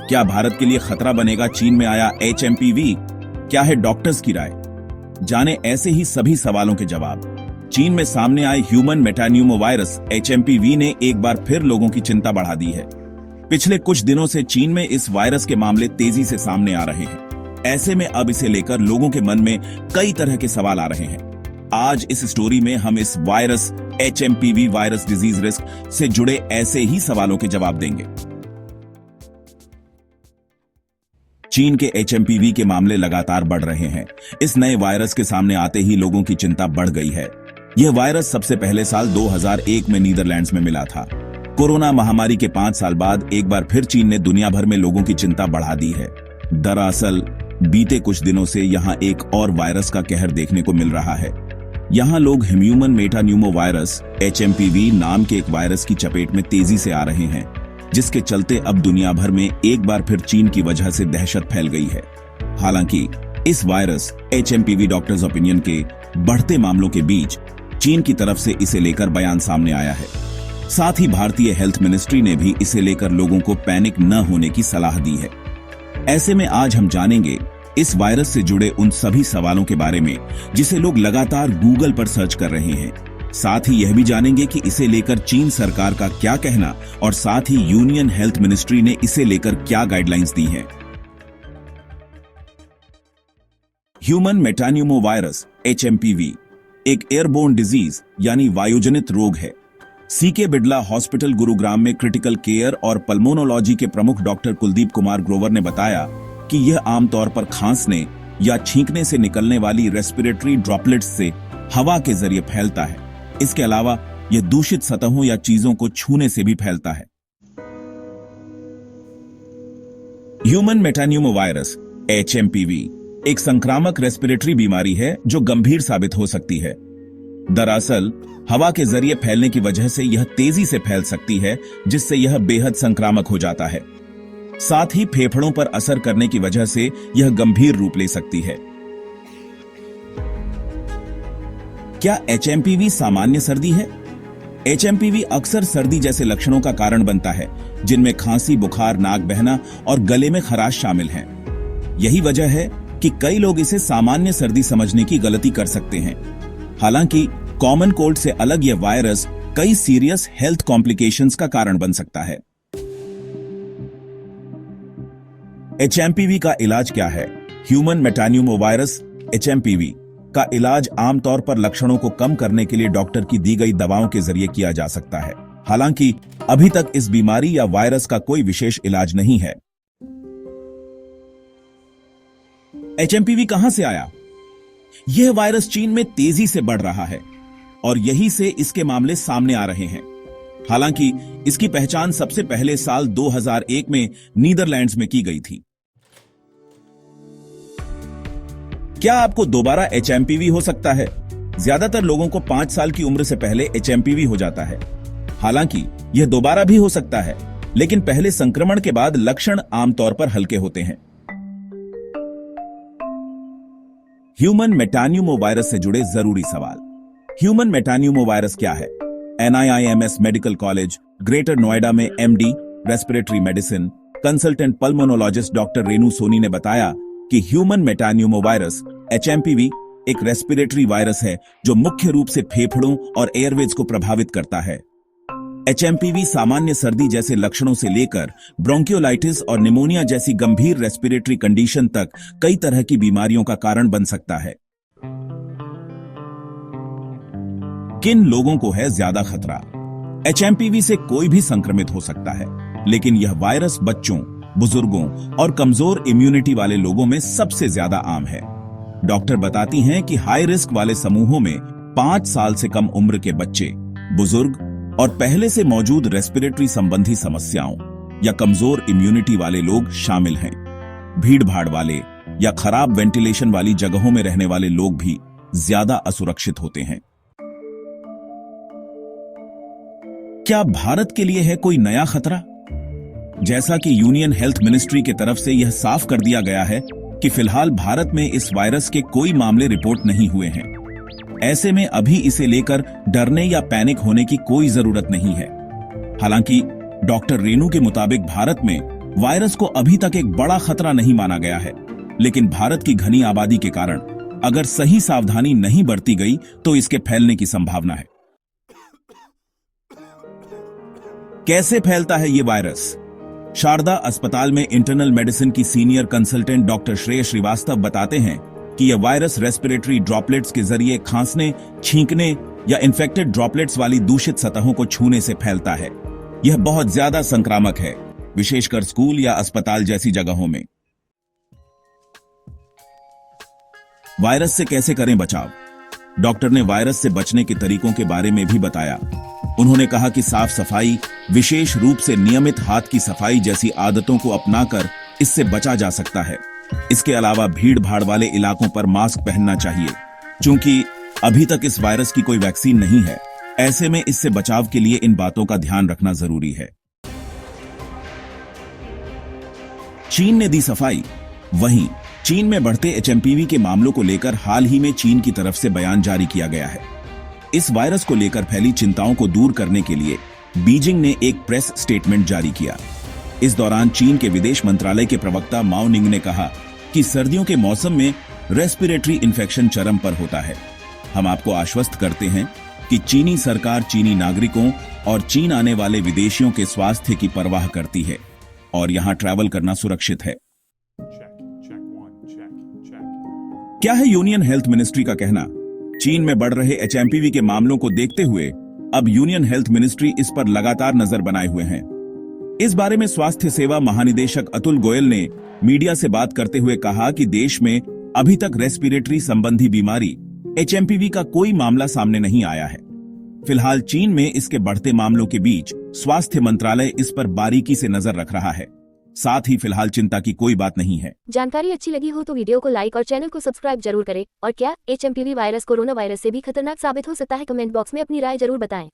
क्या भारत के लिए खतरा बनेगा चीन में आया HMPV? क्या है डॉक्टर्स की राय? जाने ऐसे ही सभी सवालों के जवाब। चीन में सामने आए ह्यूमन मेटान्यूमोवायरस HMPV ने एक बार फिर लोगों की चिंता बढ़ा दी है। पिछले कुछ दिनों से चीन में इस वायरस के मामले तेजी से सामने आ रहे हैं। ऐसे में अब इसे लेकर लोगों के मन में कई तरह के सवाल आ रहे हैं। आज इस स्टोरी में हम इस virus HMPV virus disease risk से जुड़े ऐसे ही सवालों के जवाब देंगे। चीन के HMPV के मामले लगातार बढ़ रहे हैं। इस नए वायरस के सामने आते ही लोगों की चिंता बढ़ गई है। यह वायरस सबसे पहले साल 2001 में नीदरलैंड्स में मिला था। कोरोना महामारी के 5 साल बाद एक बार फिर चीन ने दुनिया भर में लोगों की चिंता बढ़ा दी है। दरअसल बीते कुछ दिनों से यहां एक और वायरस का कहर देखने को मिल रहा है। यहां लोग ह्यूमन मेटान्यूमोवायरस HMPV नाम के एक वायरस की चपेट में तेजी से आ रहे हैं, जिसके चलते अब दुनिया भर में एक बार फिर चीन की वजह से दहशत फैल गई है। हालांकि इस वायरस HMPV डॉक्टर्स ओपिनियन के बढ़ते मामलों के बीच चीन की तरफ से इसे लेकर बयान सामने आया है। साथ ही भारतीय हेल्थ मिनिस्ट्री ने भी इसे लेकर लोगों को पैनिक न होने की सलाह दी है। ऐसे में आज हम जानेंगे इस वायरस से जुड़े उन सभी सवालों के बारे में जिसे लोग लगातार गूगल पर सर्च कर रहे हैं। साथ ही यह भी जानेंगे कि इसे लेकर चीन सरकार का क्या कहना और साथ ही यूनियन हेल्थ मिनिस्ट्री ने इसे लेकर क्या गाइडलाइंस दी हैं। ह्यूमन मेटान्यूमोवायरस HMPV एक एयरबोर्न डिजीज यानी वायुजनित रोग है। CK बिड़ला हॉस्पिटल गुरुग्राम में क्रिटिकल केयर और पल्मोनोलॉजी के प्रमुख डॉक्टर कुलदीप कुमार ग्रोवर ने बताया कि यह आमतौर पर खांसने या छींकने से निकलने वाली रेस्पिरेटरी ड्रॉपलेट्स से हवा के जरिए फैलता है। इसके अलावा यह दूषित सतहों या चीजों को छूने से भी फैलता है। ह्यूमन मेटान्यूमोवायरस HMPV एक संक्रामक रेस्पिरेटरी बीमारी है जो गंभीर साबित हो सकती है। दरअसल हवा के जरिए फैलने की वजह से यह तेजी से फैल सकती है, जिससे यह बेहद संक्रामक हो जाता है। साथ ही फेफड़ों पर असर करने की वजह से यह गंभीर रूप ले सकती है। क्या HMPV सामान्य सर्दी है? HMPV अक्सर सर्दी जैसे लक्षणों का कारण बनता है, जिनमें खांसी, बुखार, नाक बहना और गले में खराश शामिल हैं। यही वजह है कि कई लोग इसे सामान्य सर्दी समझने की गलती कर सकते हैं। हालांकि कॉमन कोल्ड से अलग यह वायरस कई सीरियस हेल्थ कॉम्प्लिकेशंस का कारण बन सकता है। HMPV का इलाज क्या है? ह्यूमन मेटान्यूमोवायरस HMPV का इलाज आमतौर पर लक्षणों को कम करने के लिए डॉक्टर की दी गई दवाओं के जरिए किया जा सकता है। हालांकि अभी तक इस बीमारी या वायरस का कोई विशेष इलाज नहीं है। HMPV कहां से आया? यह वायरस चीन में तेजी से बढ़ रहा है और यहीं से इसके मामले सामने आ रहे हैं। हालांकि इसकी पहचान सबसे पहले साल 2001 में नीदरलैंड्स में की गई थी। क्या आपको दोबारा HMPV हो सकता है? ज्यादातर लोगों को 5 साल की उम्र से पहले HMPV हो जाता है। हालांकि यह दोबारा भी हो सकता है, लेकिन पहले संक्रमण के बाद लक्षण आमतौर पर हल्के होते हैं। ह्यूमन मेटान्यूमोवायरस से जुड़े जरूरी सवाल। ह्यूमन मेटान्यूमोवायरस क्या है? NIIMS medical college greater Noida में MD respiratory medicine consultant pulmonologist doctor Renu Soni ने बताया कि ह्यूमन मेटान्यूमोवायरस HMPV एक रेस्पिरेटरी वायरस है जो मुख्य रूप से फेफड़ों और एयरवेज को प्रभावित करता है। HMPV सामान्य सर्दी जैसे लक्षणों से लेकर ब्रोंकियोलाइटिस और निमोनिया जैसी गंभीर रेस्पिरेटरी कंडीशन तक कई तरह की बीमारियों का कारण बन सकता है। किन लोगों को है ज्यादा खतरा? HMPV से कोई भी संक्रमित हो सकता है, लेकिन यह वायरस बच्चों, बुजुर्गों और कमजोर इम्यूनिटी वाले लोगों में सबसे ज्यादा आम है। डॉक्टर बताती हैं कि हाई रिस्क वाले समूहों में 5 साल से कम उम्र के बच्चे, बुजुर्ग और पहले से मौजूद रेस्पिरेटरी संबंधी समस्याओं या कमजोर इम्यूनिटी वाले लोग शामिल हैं। भीड़ भाड़ वाले या खराब वेंटिलेशन वाली जगहों में रहने वाले लोग भी ज्यादा असुरक्षित होते हैं। क्या भारत के लिए है कोई नया खतरा? जैसा कि यूनियन हेल्थ मिनिस्ट्री की तरफ से यह साफ कर दिया गया है कि फिलहाल भारत में इस वायरस के कोई मामले रिपोर्ट नहीं हुए हैं। ऐसे में अभी इसे लेकर डरने या पैनिक होने की कोई जरूरत नहीं है। हालांकि डॉक्टर रेनू के मुताबिक भारत में वायरस को अभी तक एक बड़ा खतरा नहीं माना गया है, लेकिन भारत की घनी आबादी के कारण अगर सही सावधानी नहीं बरती गई तो इसके फैलने की संभावना है। कैसे फैलता है ये वायरस? शारदा अस्पताल में इंटरनल मेडिसिन की सीनियर कंसल्टेंट डॉक्टर श्रेय श्रीवास्तव बताते हैं कि यह वायरस रेस्पिरेटरी ड्रॉपलेट्स के जरिए खांसने, छींकने या इन्फेक्टेड ड्रॉपलेट्स वाली दूषित सतहों को छूने से फैलता है। यह बहुत ज्यादा संक्रामक है, विशेषकर स्कूल या अस्पताल जैसी जगहों में। वायरस से कैसे करें बचाव? डॉक्टर ने वायरस से बचने के तरीकों के बारे में भी बताया। उन्होंने कहा कि साफ सफाई, विशेष रूप से नियमित हाथ की सफाई जैसी आदतों को अपनाकर इससे बचा जा सकता है। इसके अलावा भीड़ भाड़ वाले इलाकों पर मास्क पहनना चाहिए। चूंकि अभी तक इस वायरस की कोई वैक्सीन नहीं है, ऐसे में इससे बचाव के लिए इन बातों का ध्यान रखना जरूरी है। चीन ने दी सफाई। वहीं चीन में बढ़ते एचएमपीवी के मामलों को लेकर हाल ही में चीन की तरफ से बयान जारी किया गया है। इस वायरस को लेकर फैली चिंताओं को दूर करने के लिए बीजिंग ने एक प्रेस स्टेटमेंट जारी किया। इस दौरान चीन के विदेश मंत्रालय के प्रवक्ता माओ निंग ने कहा कि सर्दियों के मौसम में रेस्पिरेटरी इन्फेक्शन चरम पर होता है। हम आपको आश्वस्त करते हैं कि चीनी सरकार चीनी नागरिकों और चीन आने वाले विदेशियों के स्वास्थ्य की परवाह करती है और यहां ट्रैवल करना सुरक्षित है। क्या है यूनियन हेल्थ मिनिस्ट्री का कहना? चीन में बढ़ रहे एचएमपीवी के मामलों को देखते हुए अब यूनियन हेल्थ मिनिस्ट्री इस पर लगातार नजर बनाए हुए हैं। इस बारे में स्वास्थ्य सेवा महानिदेशक अतुल गोयल ने मीडिया से बात करते हुए कहा कि देश में अभी तक रेस्पिरेटरी संबंधी बीमारी एचएमपीवी का कोई मामला सामने नहीं आया है। फिलहाल चीन में इसके बढ़ते मामलों के बीच स्वास्थ्य मंत्रालय इस पर बारीकी से नजर रख रहा है। साथ ही फिलहाल चिंता की कोई बात नहीं है। जानकारी अच्छी लगी हो तो वीडियो को लाइक और चैनल को सब्सक्राइब जरूर करें। और क्या एचएमपीवी वायरस कोरोना वायरस से भी खतरनाक साबित हो सकता है? कमेंट बॉक्स में अपनी राय जरूर बताएं।